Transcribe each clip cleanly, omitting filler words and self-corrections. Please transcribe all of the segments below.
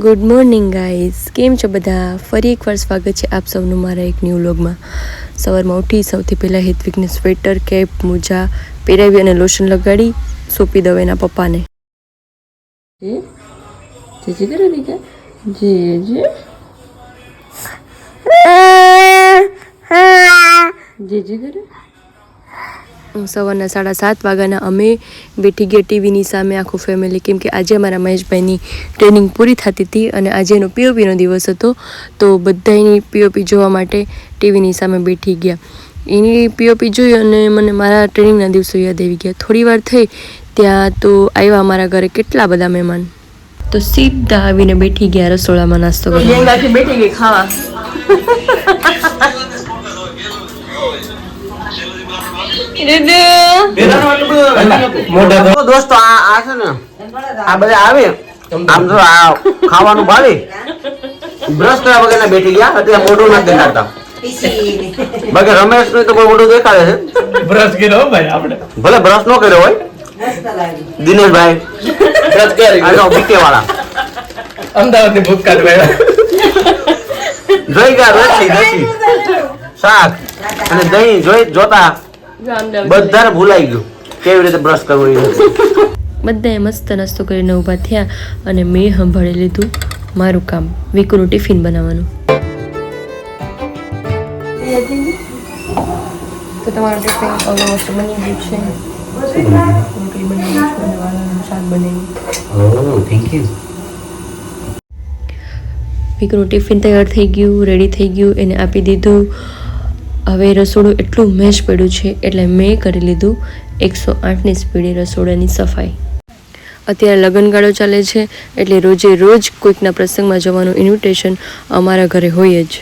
Good morning guys, કેમ છો બધા? ફરી એકવાર સ્વાગત છે આપ સૌનું મારા એક ન્યૂ વ્લોગમાં. સવારમાં ઉઠી સૌથી પહેલાં હેતવિકને સ્વેટર, કેપ, મોજા પહેરાવી અને લોશન લગાડી સોંપી દઉં એના પપ્પાને. સવારના 7:30 વાગ્યાના અમે બેઠી ગયા ટીવીની સામે આખું ફેમિલી, કેમ કે આજે અમારા મહેશભાઈની ટ્રેનિંગ પૂરી થતી હતી અને આજે એનો પીઓપીનો દિવસ હતો. તો બધાની પીઓપી જોવા માટે ટીવીની સામે બેઠી ગયા. એની પીઓપી જોઈ અને મને મારા ટ્રેનિંગના દિવસો યાદ આવી ગયા. થોડી વાર થઈ ત્યાં તો આવ્યા અમારા ઘરે કેટલા બધા મહેમાન. તો સીધા આવીને બેઠી ગયા રસોડામાં નાસ્તો કરવા. બેઠી ગઈ ખાવા. દોસ્તો આ છે ને આ બધા આવે આમ તો આ ખાવાનું ભાવે બ્રશ કર્યા વગર બેઠી ગયા અત્યારે મોઢું નથી દેખાડતા. બાકી રમેશ નું તો મોઢું દેખાડે છે. બ્રશ કર્યો ભાઈ આપણે ભલે બ્રશ નો કર્યો હોય. દિનેશભાઈ બ્રશ કરી બીકે વાળા અમદાવાદ ની ભૂખ કાઢવા જોઈ ગયા રસી શાક અને દહીં જોઈ જોતા બધાને ભૂલાઈ ગયું કેવી રીતે બ્રશ કરવું. બધાએ મસ્ત નાસ્તો કરીને ઊભા થયા અને મેં સંભાળી લીધું મારું કામ, વિકુનું ટિફિન બનાવવાનું. તો તમારું ટિફિન ઓલમોસ્ટ બની ગયું છે. રોટલી બનાવી છે અને વાળાનું શાક બનાવ્યું. Thank you. વિકુનું ટિફિન તૈયાર થઈ ગયું, રેડી થઈ ગયું, એને આપી દીધું. હવે રસોડું એટલું મેશ પડ્યું છે એટલે મેં કરી લીધું 108ની સ્પીડે રસોડાની સફાઈ. અત્યારે લગ્નગાળો ચાલે છે એટલે રોજે રોજ કોઈકના પ્રસંગમાં જવાનું ઇન્વિટેશન અમારા ઘરે હોય જ.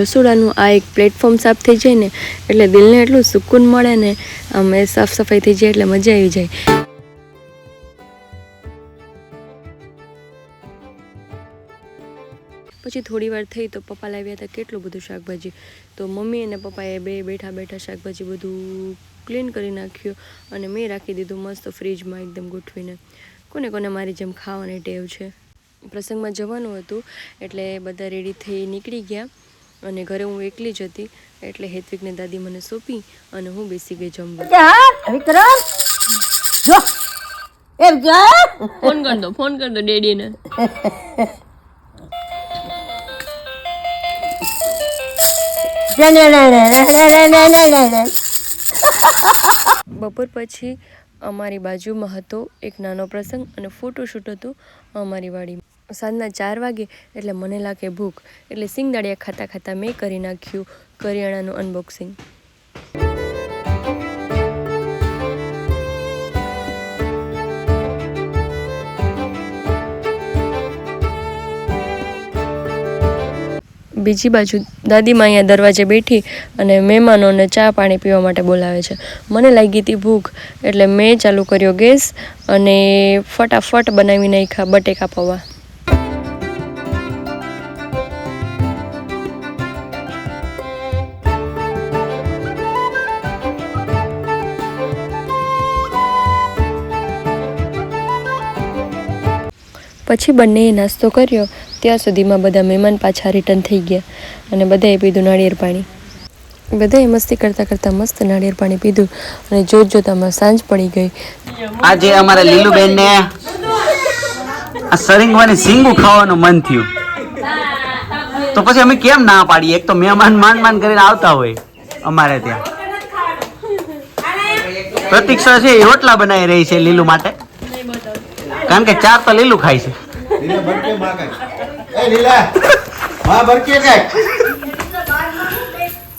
રસોડાનું આ એક પ્લેટફોર્મ સાફ થઈ જાય ને એટલે દિલને એટલું સુકૂન મળે ને, આમ સાફ સફાઈ થઈ જાય એટલે મજા આવી જાય. પછી થોડી વાર થઈ તો પપ્પા લાવ્યા હતા કેટલું બધું શાકભાજી. તો મમ્મી અને પપ્પાએ બેઠા બેઠા શાકભાજી બધું ક્લીન કરી નાખ્યું અને મેં રાખી દીધું મસ્ત ફ્રીજમાં એકદમ ગોઠવીને. કોને કોને મારી જેમ ખાવાની ટેવ છે. પ્રસંગમાં જવાનું હતું એટલે બધા રેડી થઈ નીકળી ગયા અને ઘરે હું એકલી જ હતી એટલે હેતવિકને દાદી મને સોંપી અને હું બેસી ગઈ જમવા. ફોન કર દો ડેડીને. બપોર પછી અમારી બાજુમાં હતો એક નાનો પ્રસંગ અને ફોટોશૂટ હતું અમારી વાડીમાં. સાંજના 4 વાગે એટલે મને લાગે ભૂખ એટલે સિંગદાળિયા ખાતા ખાતા મેં કરી નાખ્યું કરિયાણાનું અનબોક્સિંગ. બીજી બાજુ દાદીમાં અહીંયા દરવાજે બેઠી અને મહેમાનોને ચા પાણી પીવા માટે બોલાવે છે. મને લાગી હતી ભૂખ એટલે મેં ચાલુ કર્યો ગેસ અને ફટાફટ બનાવી નાખ્યા બટેકા પૌવા. પછી બંનેએ નાસ્તો કર્યો ત્યાં સુધીમાં બધા મહેમાન પાછા રિટર્ન થઈ ગયા અને બધાએ પીધું નાળિયેર પાણી. બધાએ મસ્તી કરતાં કરતાં મસ્ત નાળિયેર પાણી પીધું અને જોતામાં સાંજ પડી ગઈ. આજે અમારા લીલુબેન ને આ સરિંગવાની સિંગુ ખાવાનું મન થયું તો પછી અમે કેમ ના પાડીએ. એક તો મહેમાન માંડ કરીને આવતા હોય અમારે ત્યાં. પ્રતીક્ષા છે એ રોટલા બનાવી રહી છે લીલુ માટે કારણ કે 4 તો લીલું ખાય છે.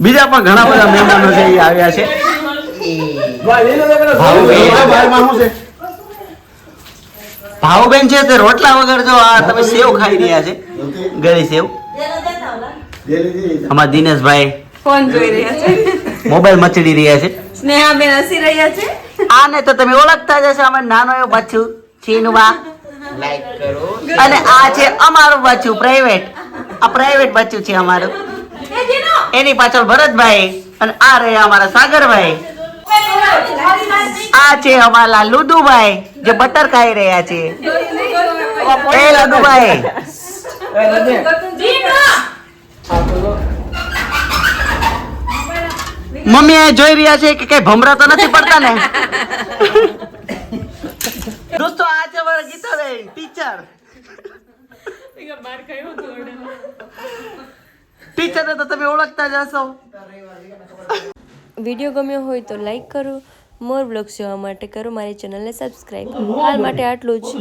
બીજા પણ ઘણા બધા મહેમાનો છે એ આવ્યા છે. ભાવુબેન છે તે રોટલા વગર જો આ તમે સેવ ખાઈ રહ્યા છે, ગળી સેવ. અમારા દિનેશભાઈ ફોન જોઈ રહ્યા છે, મોબાઈલ મચડી રહ્યા છે. સ્નેહાબેન હસી રહ્યા છે. આને તો તમે ઓળખતા જ હશો, અમાર નાનો એવો બચ્ચું છીનવા લાઈક કરો. અને આ છે અમારું બચ્ચું પ્રાઇવેટ. આ પ્રાઇવેટ બચ્ચું છે અમારું. એની પાછળ ભરતભાઈ અને આ રહ્યા અમારા સાગરભાઈ. આ છે અમારા લુદુભાઈ જે બટર ખાઈ રહ્યા છે. એ લુદુભાઈ મમ્મી એ જોઈ રહ્યા છે કે કઈ ભમરા તો નથી પડતા ને દોસ્તો આ છે મારા ગીતાબેન ટીચર ટીચરને તો તમે ઓળખતા જ હશો. વિડીયો ગમ્યો હોય તો લાઈક કરો. મોર બ્લોગ્સ જોવા માટે કરો મારી ચેનલને સબસ્ક્રાઈબ. હાલ માટે આટલું જ.